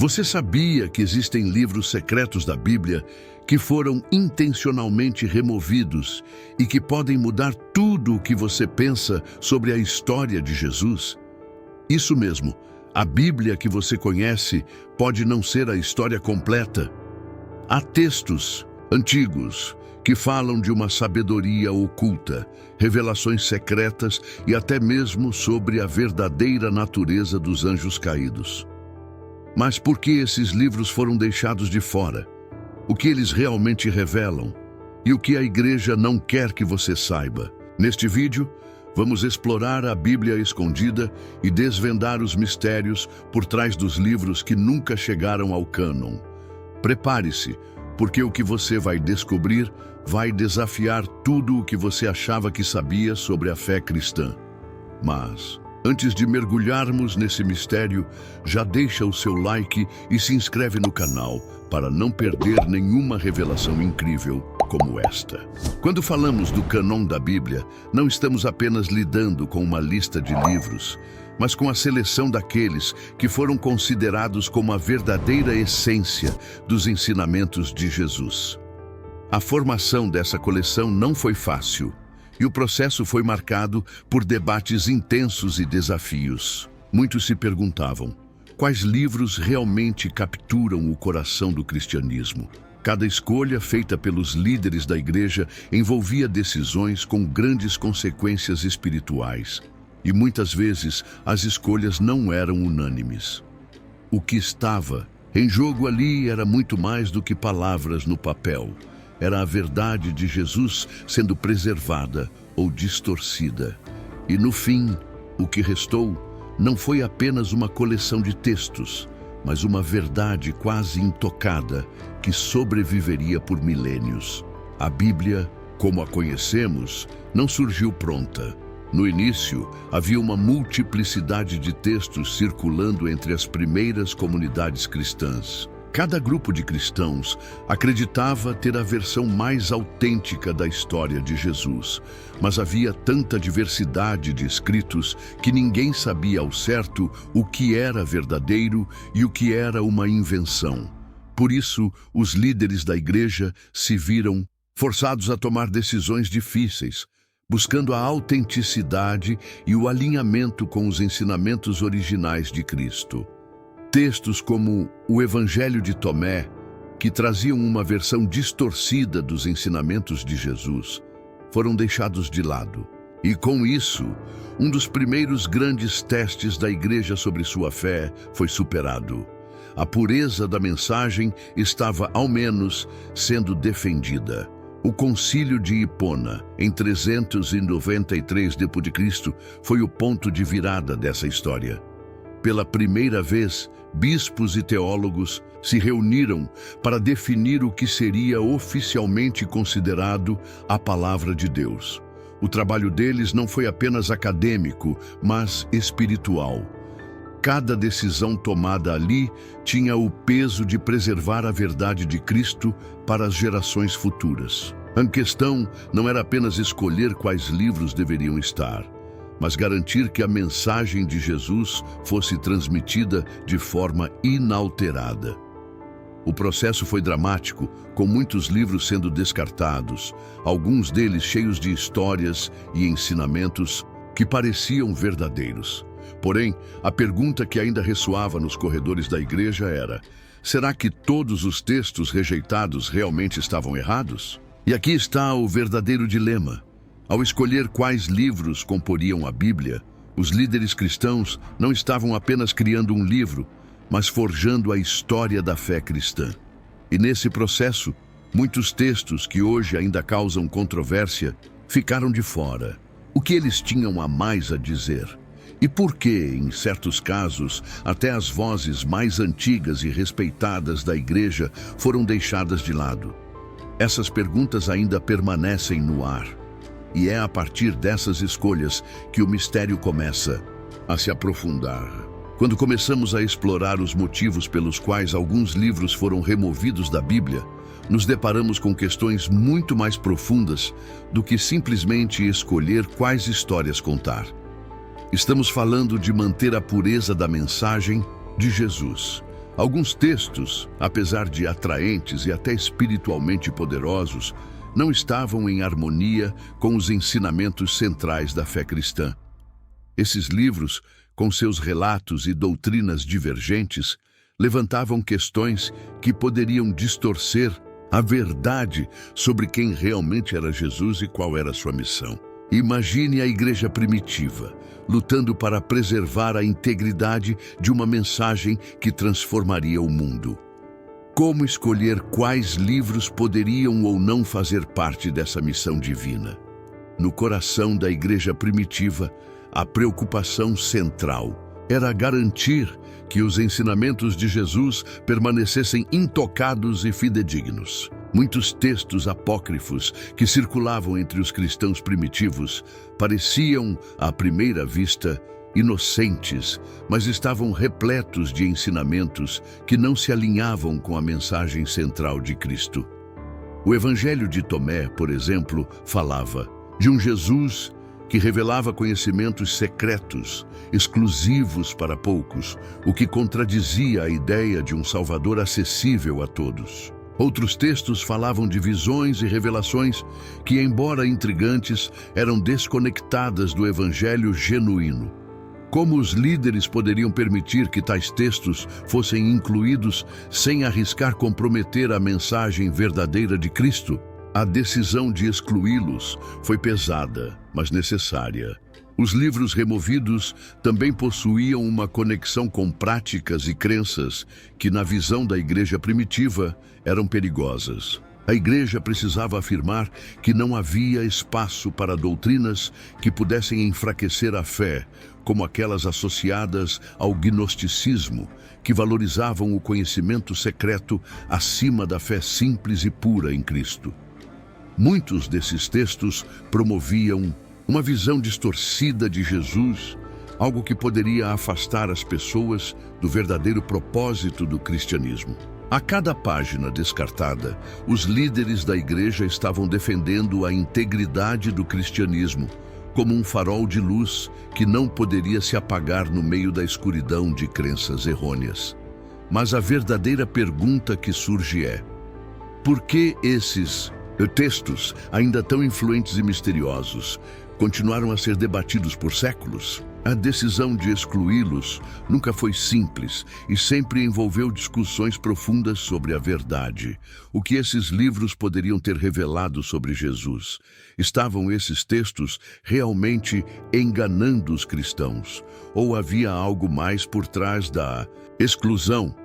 Você sabia que existem livros secretos da Bíblia que foram intencionalmente removidos e que podem mudar tudo o que você pensa sobre a história de Jesus? Isso mesmo, a Bíblia que você conhece pode não ser a história completa. Há textos antigos que falam de uma sabedoria oculta, revelações secretas e até mesmo sobre a verdadeira natureza dos anjos caídos. Mas por que esses livros foram deixados de fora? O que eles realmente revelam? E o que a igreja não quer que você saiba? Neste vídeo, vamos explorar a Bíblia escondida e desvendar os mistérios por trás dos livros que nunca chegaram ao cânon. Prepare-se, porque o que você vai descobrir vai desafiar tudo o que você achava que sabia sobre a fé cristã. Mas, antes de mergulharmos nesse mistério, já deixa o seu like e se inscreve no canal para não perder nenhuma revelação incrível como esta. Quando falamos do cânon da Bíblia, não estamos apenas lidando com uma lista de livros, mas com a seleção daqueles que foram considerados como a verdadeira essência dos ensinamentos de Jesus. A formação dessa coleção não foi fácil, e o processo foi marcado por debates intensos e desafios. Muitos se perguntavam, quais livros realmente capturam o coração do cristianismo? Cada escolha feita pelos líderes da igreja envolvia decisões com grandes consequências espirituais. E muitas vezes as escolhas não eram unânimes. O que estava em jogo ali era muito mais do que palavras no papel. Era a verdade de Jesus sendo preservada ou distorcida. E no fim, o que restou não foi apenas uma coleção de textos, mas uma verdade quase intocada que sobreviveria por milênios. A Bíblia, como a conhecemos, não surgiu pronta. No início, havia uma multiplicidade de textos circulando entre as primeiras comunidades cristãs. Cada grupo de cristãos acreditava ter a versão mais autêntica da história de Jesus, mas havia tanta diversidade de escritos que ninguém sabia ao certo o que era verdadeiro e o que era uma invenção. Por isso, os líderes da igreja se viram forçados a tomar decisões difíceis, buscando a autenticidade e o alinhamento com os ensinamentos originais de Cristo. Textos como o Evangelho de Tomé, que traziam uma versão distorcida dos ensinamentos de Jesus, foram deixados de lado. E com isso, um dos primeiros grandes testes da igreja sobre sua fé foi superado. A pureza da mensagem estava, ao menos, sendo defendida. O Concílio de Hipona, em 393 d.C., foi o ponto de virada dessa história. Pela primeira vez, bispos e teólogos se reuniram para definir o que seria oficialmente considerado a palavra de Deus. O trabalho deles não foi apenas acadêmico, mas espiritual. Cada decisão tomada ali tinha o peso de preservar a verdade de Cristo para as gerações futuras. A questão não era apenas escolher quais livros deveriam estar, mas garantir que a mensagem de Jesus fosse transmitida de forma inalterada. O processo foi dramático, com muitos livros sendo descartados, alguns deles cheios de histórias e ensinamentos que pareciam verdadeiros. Porém, a pergunta que ainda ressoava nos corredores da igreja era: será que todos os textos rejeitados realmente estavam errados? E aqui está o verdadeiro dilema. Ao escolher quais livros comporiam a Bíblia, os líderes cristãos não estavam apenas criando um livro, mas forjando a história da fé cristã. E nesse processo, muitos textos que hoje ainda causam controvérsia ficaram de fora. O que eles tinham a mais a dizer? E por que, em certos casos, até as vozes mais antigas e respeitadas da igreja foram deixadas de lado? Essas perguntas ainda permanecem no ar. E é a partir dessas escolhas que o mistério começa a se aprofundar. Quando começamos a explorar os motivos pelos quais alguns livros foram removidos da Bíblia, nos deparamos com questões muito mais profundas do que simplesmente escolher quais histórias contar. Estamos falando de manter a pureza da mensagem de Jesus, Alguns textos, apesar de atraentes e até espiritualmente poderosos, não estavam em harmonia com os ensinamentos centrais da fé cristã. Esses livros, com seus relatos e doutrinas divergentes, levantavam questões que poderiam distorcer a verdade sobre quem realmente era Jesus e qual era sua missão. Imagine a igreja primitiva, lutando para preservar a integridade de uma mensagem que transformaria o mundo. Como escolher quais livros poderiam ou não fazer parte dessa missão divina? No coração da igreja primitiva, a preocupação central era garantir que os ensinamentos de Jesus permanecessem intocados e fidedignos. Muitos textos apócrifos que circulavam entre os cristãos primitivos pareciam, à primeira vista, inocentes, mas estavam repletos de ensinamentos que não se alinhavam com a mensagem central de Cristo. O Evangelho de Tomé, por exemplo, falava de um Jesus que revelava conhecimentos secretos, exclusivos para poucos, o que contradizia a ideia de um Salvador acessível a todos. Outros textos falavam de visões e revelações que, embora intrigantes, eram desconectadas do Evangelho genuíno. Como os líderes poderiam permitir que tais textos fossem incluídos sem arriscar comprometer a mensagem verdadeira de Cristo? A decisão de excluí-los foi pesada, mas necessária. Os livros removidos também possuíam uma conexão com práticas e crenças que, na visão da igreja primitiva, eram perigosas. A igreja precisava afirmar que não havia espaço para doutrinas que pudessem enfraquecer a fé, como aquelas associadas ao gnosticismo, que valorizavam o conhecimento secreto acima da fé simples e pura em Cristo. Muitos desses textos promoviam uma visão distorcida de Jesus, algo que poderia afastar as pessoas do verdadeiro propósito do cristianismo. A cada página descartada, os líderes da igreja estavam defendendo a integridade do cristianismo, como um farol de luz que não poderia se apagar no meio da escuridão de crenças errôneas. Mas a verdadeira pergunta que surge é: por que esses textos, ainda tão influentes e misteriosos, continuaram a ser debatidos por séculos? A decisão de excluí-los nunca foi simples e sempre envolveu discussões profundas sobre a verdade. O que esses livros poderiam ter revelado sobre Jesus? Estavam esses textos realmente enganando os cristãos? Ou havia algo mais por trás da exclusão?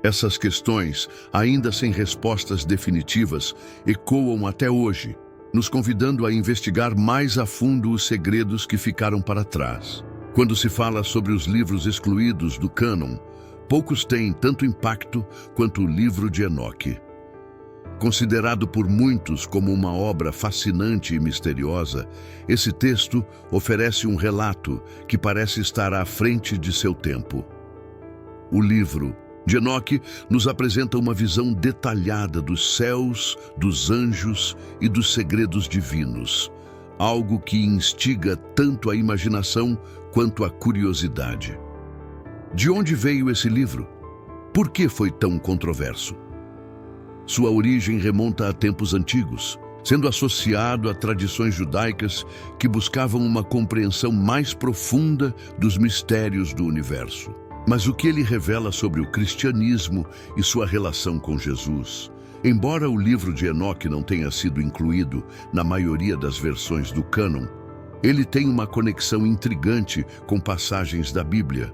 Essas questões, ainda sem respostas definitivas, ecoam até hoje, nos convidando a investigar mais a fundo os segredos que ficaram para trás. Quando se fala sobre os livros excluídos do cânon, poucos têm tanto impacto quanto o livro de Enoque. Considerado por muitos como uma obra fascinante e misteriosa, esse texto oferece um relato que parece estar à frente de seu tempo. O livro de Enoque nos apresenta uma visão detalhada dos céus, dos anjos e dos segredos divinos, algo que instiga tanto a imaginação quanto a curiosidade. De onde veio esse livro? Por que foi tão controverso? Sua origem remonta a tempos antigos, sendo associado a tradições judaicas que buscavam uma compreensão mais profunda dos mistérios do universo. Mas o que ele revela sobre o cristianismo e sua relação com Jesus? Embora o livro de Enoque não tenha sido incluído na maioria das versões do cânon, ele tem uma conexão intrigante com passagens da Bíblia.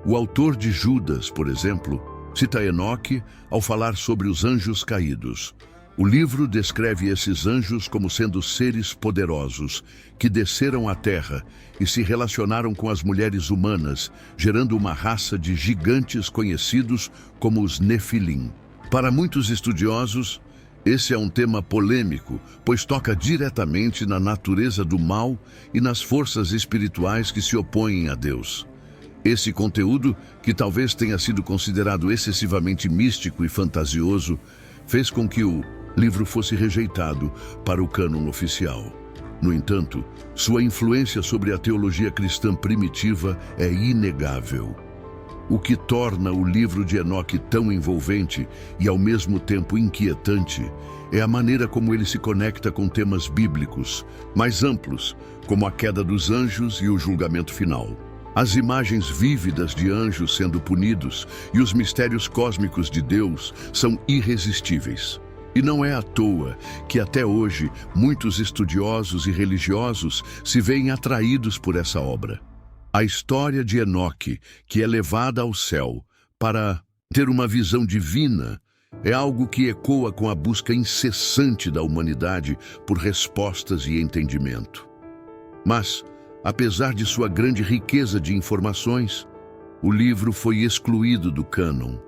O autor de Judas, por exemplo, cita Enoque ao falar sobre os anjos caídos. O livro descreve esses anjos como sendo seres poderosos que desceram à terra e se relacionaram com as mulheres humanas, gerando uma raça de gigantes conhecidos como os Nefilim. Para muitos estudiosos, esse é um tema polêmico, pois toca diretamente na natureza do mal e nas forças espirituais que se opõem a Deus. Esse conteúdo, que talvez tenha sido considerado excessivamente místico e fantasioso, fez com que o livro fosse rejeitado para o cânon oficial. No entanto, sua influência sobre a teologia cristã primitiva é inegável. O que torna o livro de Enoque tão envolvente e ao mesmo tempo inquietante é a maneira como ele se conecta com temas bíblicos mais amplos, como a queda dos anjos e o julgamento final. As imagens vívidas de anjos sendo punidos e os mistérios cósmicos de Deus são irresistíveis. E não é à toa que até hoje muitos estudiosos e religiosos se veem atraídos por essa obra. A história de Enoque, que é levada ao céu para ter uma visão divina, é algo que ecoa com a busca incessante da humanidade por respostas e entendimento. Mas, apesar de sua grande riqueza de informações, o livro foi excluído do cânon.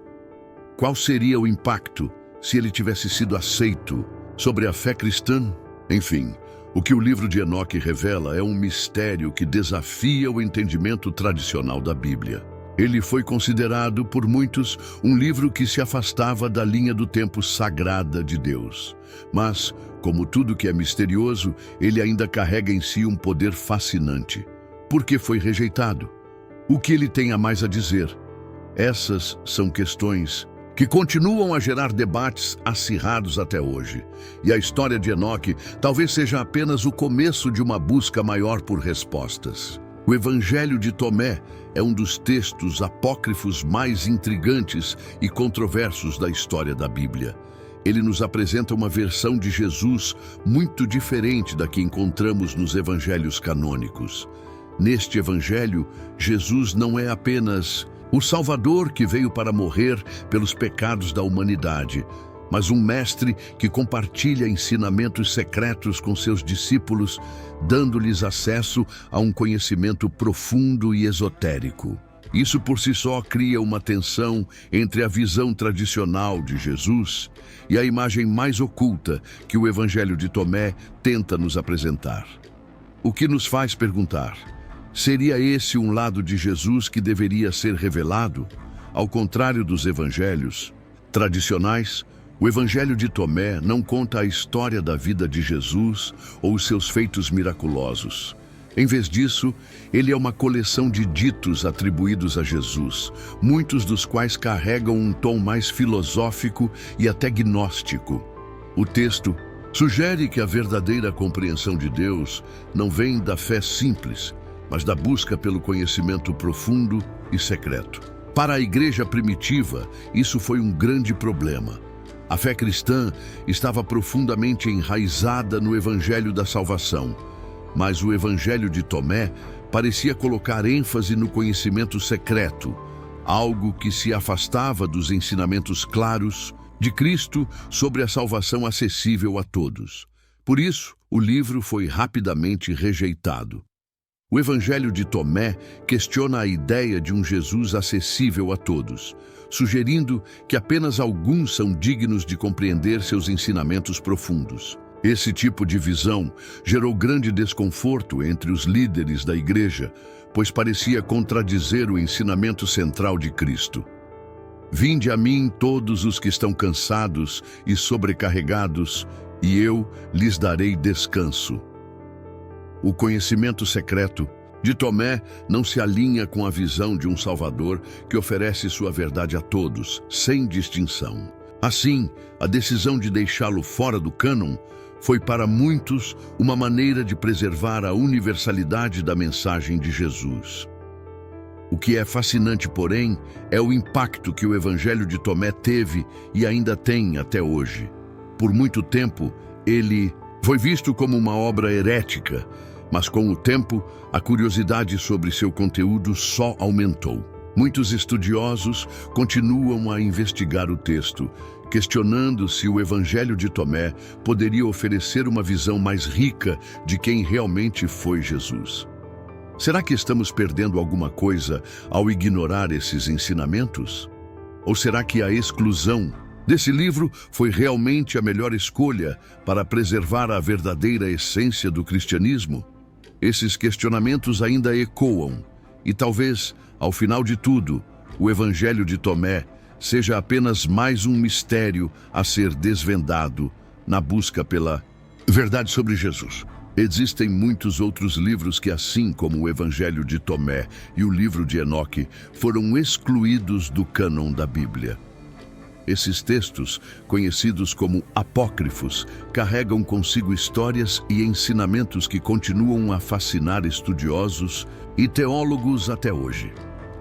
Qual seria o impacto se ele tivesse sido aceito sobre a fé cristã? Enfim, o que o livro de Enoque revela é um mistério que desafia o entendimento tradicional da Bíblia. Ele foi considerado por muitos um livro que se afastava da linha do tempo sagrada de Deus. Mas, como tudo que é misterioso, ele ainda carrega em si um poder fascinante. Por que foi rejeitado? O que ele tem a mais a dizer? Essas são questões que continuam a gerar debates acirrados até hoje. E a história de Enoque talvez seja apenas o começo de uma busca maior por respostas. O Evangelho de Tomé é um dos textos apócrifos mais intrigantes e controversos da história da Bíblia. Ele nos apresenta uma versão de Jesus muito diferente da que encontramos nos evangelhos canônicos. Neste evangelho, Jesus não é apenas o Salvador que veio para morrer pelos pecados da humanidade, mas um mestre que compartilha ensinamentos secretos com seus discípulos, dando-lhes acesso a um conhecimento profundo e esotérico. Isso por si só cria uma tensão entre a visão tradicional de Jesus e a imagem mais oculta que o Evangelho de Tomé tenta nos apresentar. O que nos faz perguntar: seria esse um lado de Jesus que deveria ser revelado? Ao contrário dos evangelhos tradicionais, o Evangelho de Tomé não conta a história da vida de Jesus ou os seus feitos miraculosos. Em vez disso, ele é uma coleção de ditos atribuídos a Jesus, muitos dos quais carregam um tom mais filosófico e até gnóstico. O texto sugere que a verdadeira compreensão de Deus não vem da fé simples, mas da busca pelo conhecimento profundo e secreto. Para a igreja primitiva, isso foi um grande problema. A fé cristã estava profundamente enraizada no Evangelho da Salvação, mas o Evangelho de Tomé parecia colocar ênfase no conhecimento secreto, algo que se afastava dos ensinamentos claros de Cristo sobre a salvação acessível a todos. Por isso, o livro foi rapidamente rejeitado. O Evangelho de Tomé questiona a ideia de um Jesus acessível a todos, sugerindo que apenas alguns são dignos de compreender seus ensinamentos profundos. Esse tipo de visão gerou grande desconforto entre os líderes da igreja, pois parecia contradizer o ensinamento central de Cristo. Vinde a mim todos os que estão cansados e sobrecarregados, e eu lhes darei descanso. O conhecimento secreto de Tomé não se alinha com a visão de um Salvador que oferece sua verdade a todos, sem distinção. Assim, a decisão de deixá-lo fora do cânon foi para muitos uma maneira de preservar a universalidade da mensagem de Jesus. O que é fascinante, porém, é o impacto que o Evangelho de Tomé teve e ainda tem até hoje. Por muito tempo, ele foi visto como uma obra herética, mas com o tempo, a curiosidade sobre seu conteúdo só aumentou. Muitos estudiosos continuam a investigar o texto, questionando se o Evangelho de Tomé poderia oferecer uma visão mais rica de quem realmente foi Jesus. Será que estamos perdendo alguma coisa ao ignorar esses ensinamentos? Ou será que a exclusão desse livro foi realmente a melhor escolha para preservar a verdadeira essência do cristianismo? Esses questionamentos ainda ecoam, e talvez, ao final de tudo, o Evangelho de Tomé seja apenas mais um mistério a ser desvendado na busca pela verdade sobre Jesus. Existem muitos outros livros que, assim como o Evangelho de Tomé e o livro de Enoque, foram excluídos do cânon da Bíblia. Esses textos, conhecidos como apócrifos, carregam consigo histórias e ensinamentos que continuam a fascinar estudiosos e teólogos até hoje.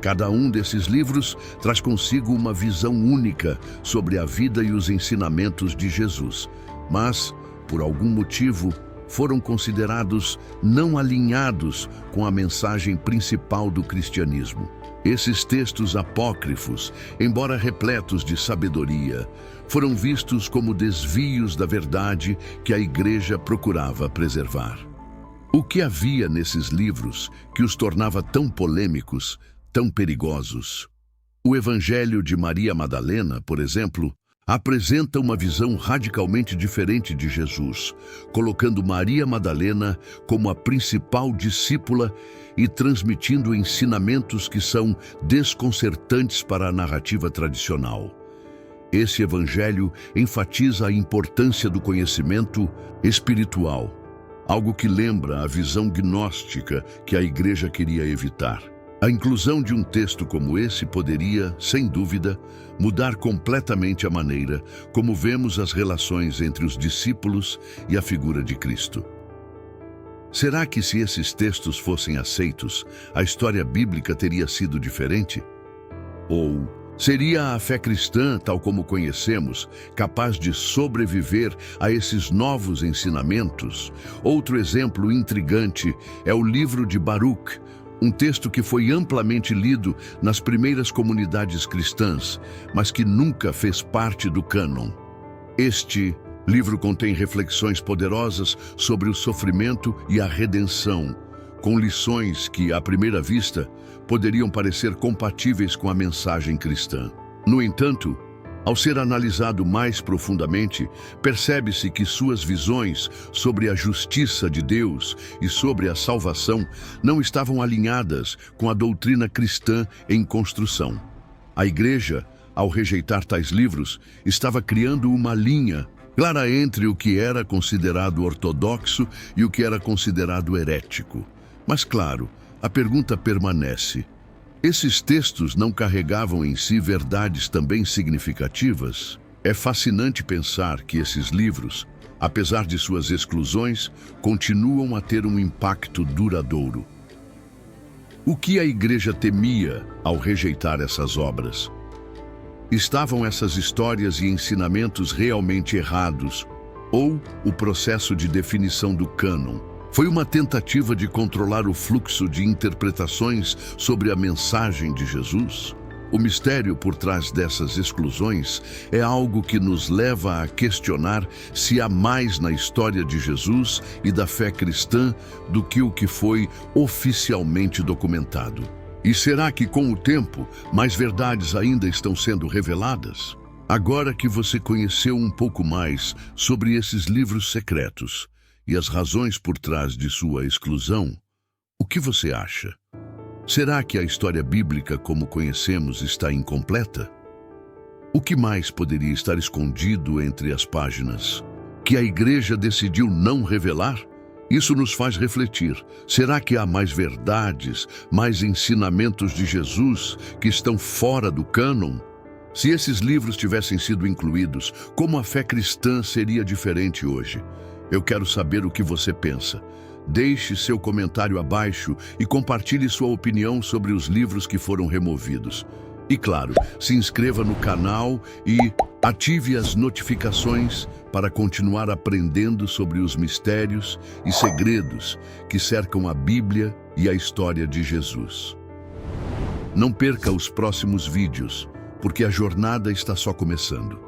Cada um desses livros traz consigo uma visão única sobre a vida e os ensinamentos de Jesus, mas, por algum motivo, foram considerados não alinhados com a mensagem principal do cristianismo. Esses textos apócrifos, embora repletos de sabedoria, foram vistos como desvios da verdade que a Igreja procurava preservar. O que havia nesses livros que os tornava tão polêmicos, tão perigosos? O Evangelho de Maria Madalena, por exemplo, apresenta uma visão radicalmente diferente de Jesus, colocando Maria Madalena como a principal discípula e transmitindo ensinamentos que são desconcertantes para a narrativa tradicional. Esse evangelho enfatiza a importância do conhecimento espiritual, algo que lembra a visão gnóstica que a Igreja queria evitar. A inclusão de um texto como esse poderia, sem dúvida, mudar completamente a maneira como vemos as relações entre os discípulos e a figura de Cristo. Será que, se esses textos fossem aceitos, a história bíblica teria sido diferente? Ou seria a fé cristã, tal como conhecemos, capaz de sobreviver a esses novos ensinamentos? Outro exemplo intrigante é o livro de Baruch, um texto que foi amplamente lido nas primeiras comunidades cristãs, mas que nunca fez parte do cânon. Este livro contém reflexões poderosas sobre o sofrimento e a redenção, com lições que, à primeira vista, poderiam parecer compatíveis com a mensagem cristã. No entanto, ao ser analisado mais profundamente, percebe-se que suas visões sobre a justiça de Deus e sobre a salvação não estavam alinhadas com a doutrina cristã em construção. A Igreja, ao rejeitar tais livros, estava criando uma linha clara entre o que era considerado ortodoxo e o que era considerado herético. Mas, claro, a pergunta permanece: esses textos não carregavam em si verdades também significativas? É fascinante pensar que esses livros, apesar de suas exclusões, continuam a ter um impacto duradouro. O que a Igreja temia ao rejeitar essas obras? Estavam essas histórias e ensinamentos realmente errados? Ou o processo de definição do cânon foi uma tentativa de controlar o fluxo de interpretações sobre a mensagem de Jesus? O mistério por trás dessas exclusões é algo que nos leva a questionar se há mais na história de Jesus e da fé cristã do que o que foi oficialmente documentado. E será que, com o tempo, mais verdades ainda estão sendo reveladas? Agora que você conheceu um pouco mais sobre esses livros secretos e as razões por trás de sua exclusão, o que você acha? Será que a história bíblica como conhecemos está incompleta? O que mais poderia estar escondido entre as páginas que a Igreja decidiu não revelar? Isso nos faz refletir. Será que há mais verdades, mais ensinamentos de Jesus que estão fora do cânon? Se esses livros tivessem sido incluídos, como a fé cristã seria diferente hoje? Eu quero saber o que você pensa. Deixe seu comentário abaixo e compartilhe sua opinião sobre os livros que foram removidos. E claro, se inscreva no canal e ative as notificações para continuar aprendendo sobre os mistérios e segredos que cercam a Bíblia e a história de Jesus. Não perca os próximos vídeos, porque a jornada está só começando.